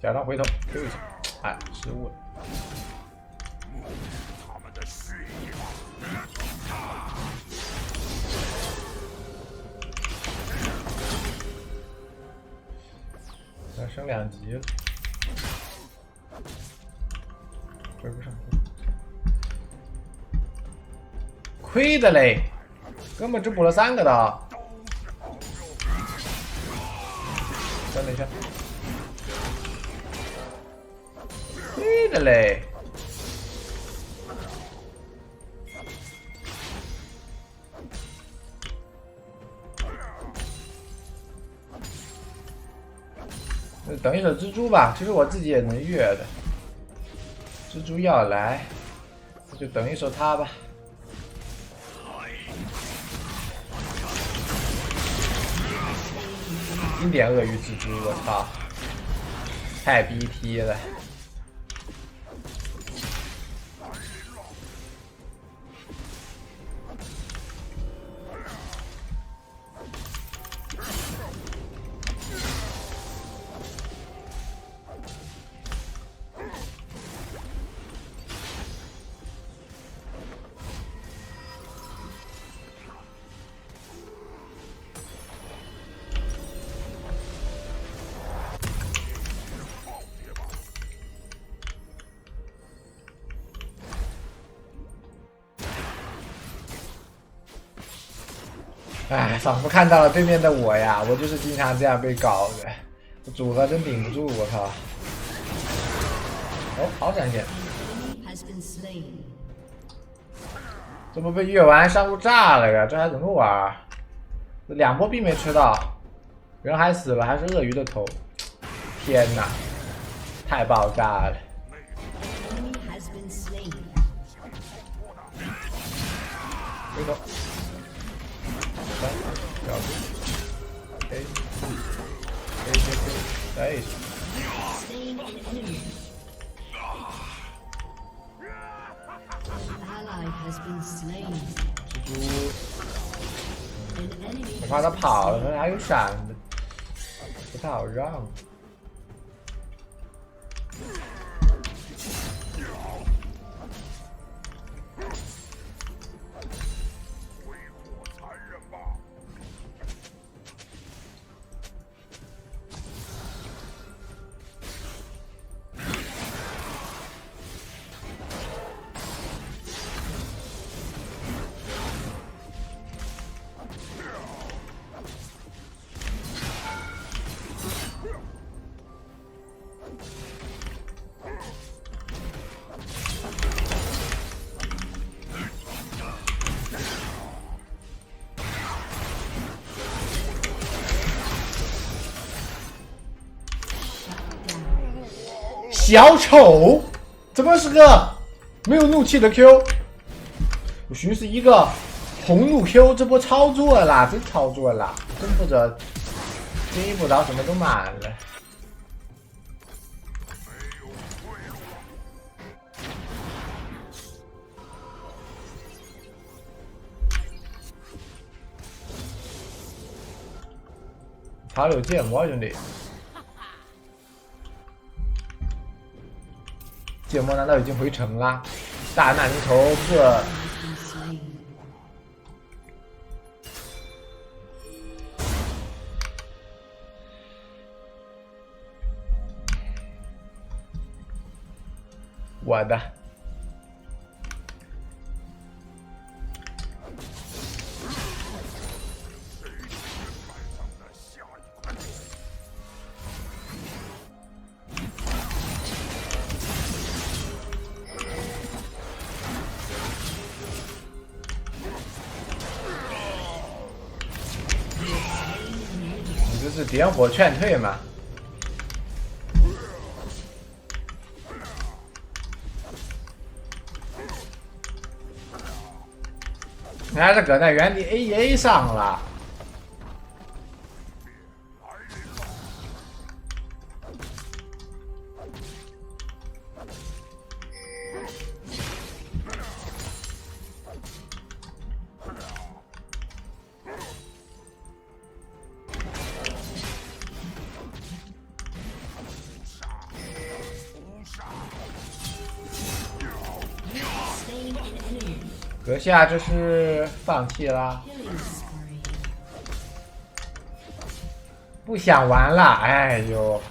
假装回头 Q 一下，哎，失误了。要升2级了，追不上。亏的嘞，根本只补了3个的。等一下，亏的嘞。等一手蜘蛛吧，其实我自己也能越的。蜘蛛要来，就等一手它吧。经典鳄鱼蜘蛛，我操，太 BT 了。哎，仿佛看到了对面的我呀，我就是经常这样被搞的，我组合真顶不住，我靠！哦，好闪现！这不被越完上路炸了呀？这还怎么玩？2波并没吃到，人还死了，还是鳄鱼的头！天哪，太爆炸了！回头。哎，蜘蛛，我怕他跑了，他还有闪的，不太好让。小丑，怎么是个没有怒气的 Q？ 我寻思一个红怒 Q， 这波操作啦，真操作啦，真不着第一步刀什么都满了。他有剑魔兄弟。剑魔难道已经回城了？大难临头这我的。这是点火劝退吗？你还是搁在原地 AA 上了。阁下这是放弃啦？不想玩了，哎呦，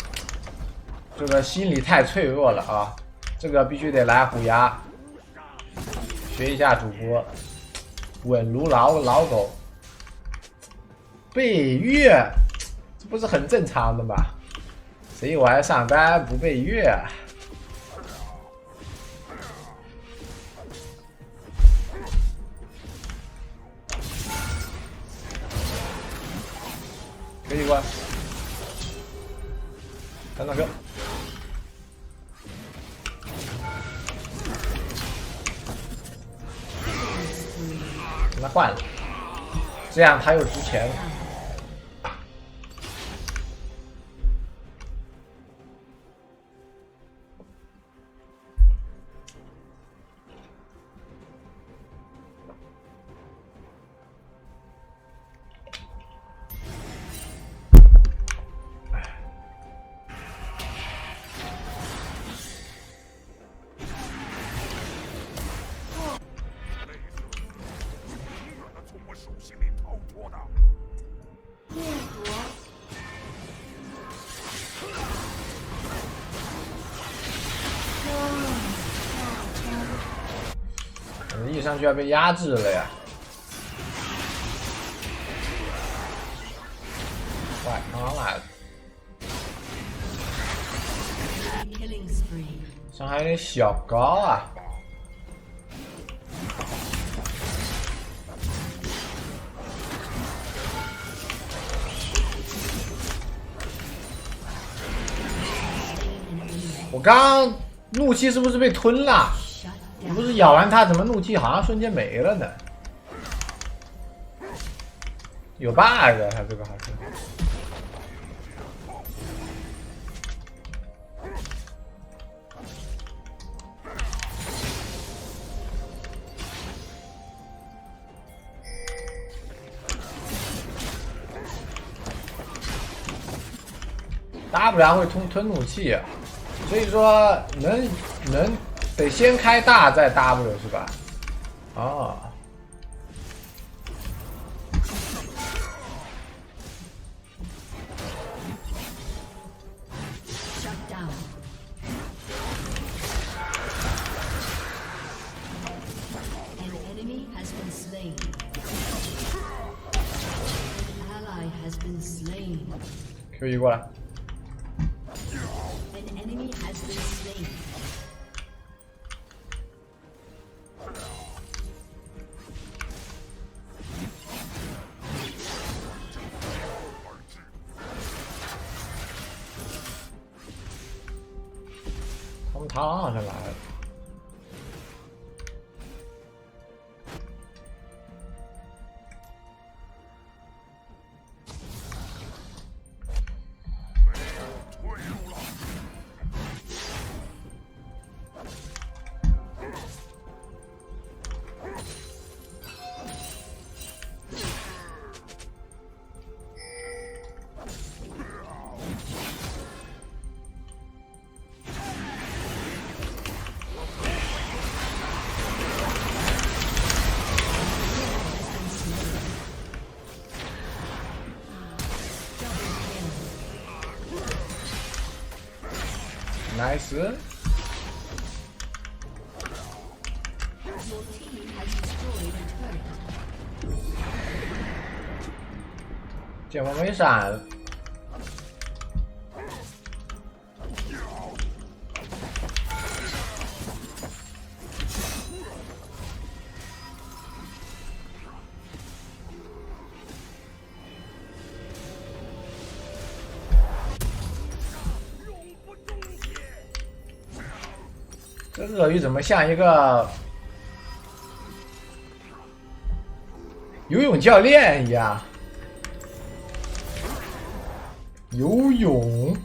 这个心理太脆弱了啊！这个必须得来虎牙学一下主播，稳如老狗。背月，这不是很正常的吗？谁玩上单不背月啊？可以过来，看那个。跟他换了，这样他又值钱了。一上去要被压制了呀！外康来了，伤害有点小高啊！我刚刚怒气是不是被吞了？你不是咬完它，怎么怒气好像瞬间没了呢？有 bug， 它这个好像。W 会吞怒气，所以说能得先开大再 W 是吧？哦。Q 一过来。他们螳螂好像来了。Nice。剑锋没闪。这鳄鱼怎么像一个游泳教练一样？游泳。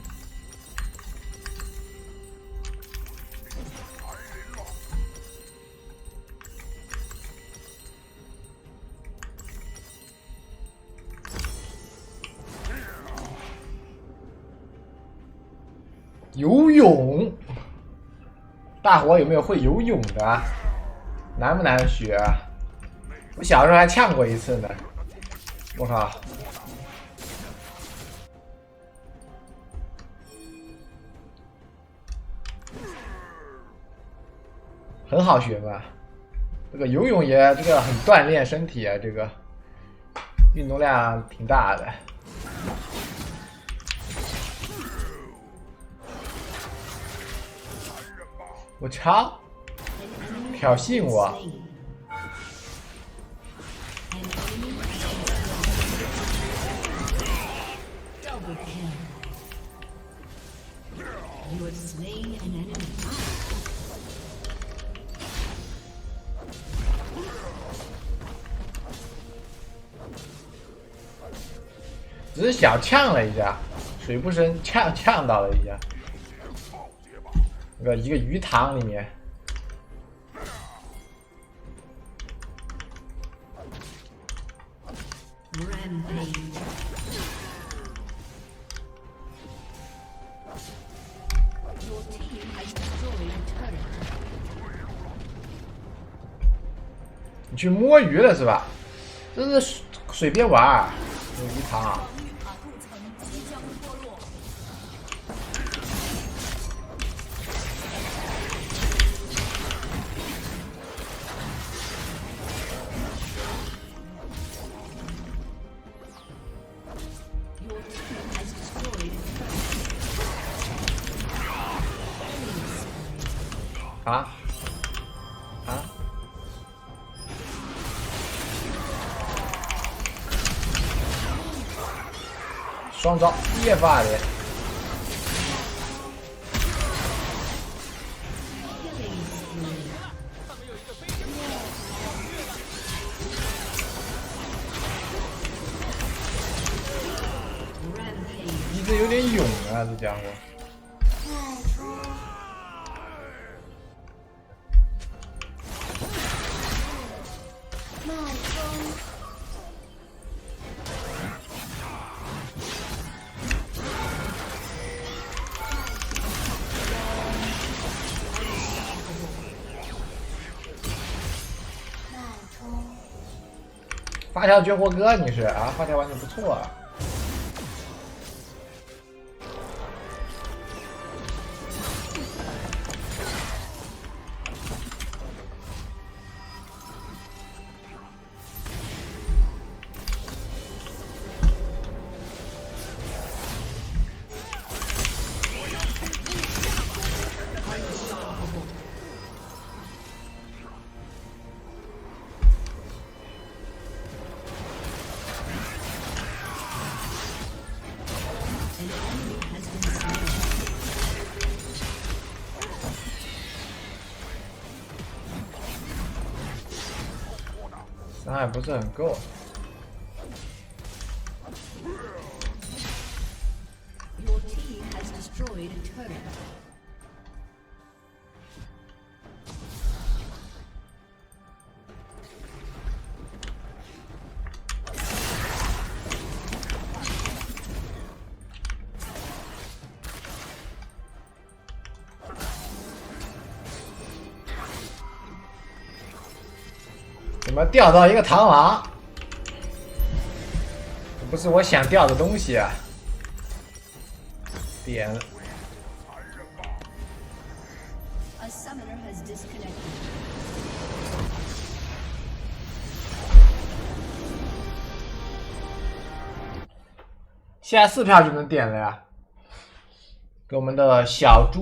游泳。大伙有没有会游泳的？难不难学啊？我小时候还呛过一次呢。我靠！很好学嘛，这个游泳也这个很锻炼身体啊，这个运动量挺大的。我操！挑衅我！只是小呛了一下，水不深，呛到了一下。一个鱼塘里面。你去摸鱼了是吧？这是水边玩儿，有鱼塘啊。啊啊！双招夜发的。一直有点勇啊，这家伙。发条绝活哥，你是啊？发条玩的不错啊。伤害不是很够。怎么钓到一个螳螂？这不是我想钓的东西啊！点。现在4票就能点了呀！给我们的小猪。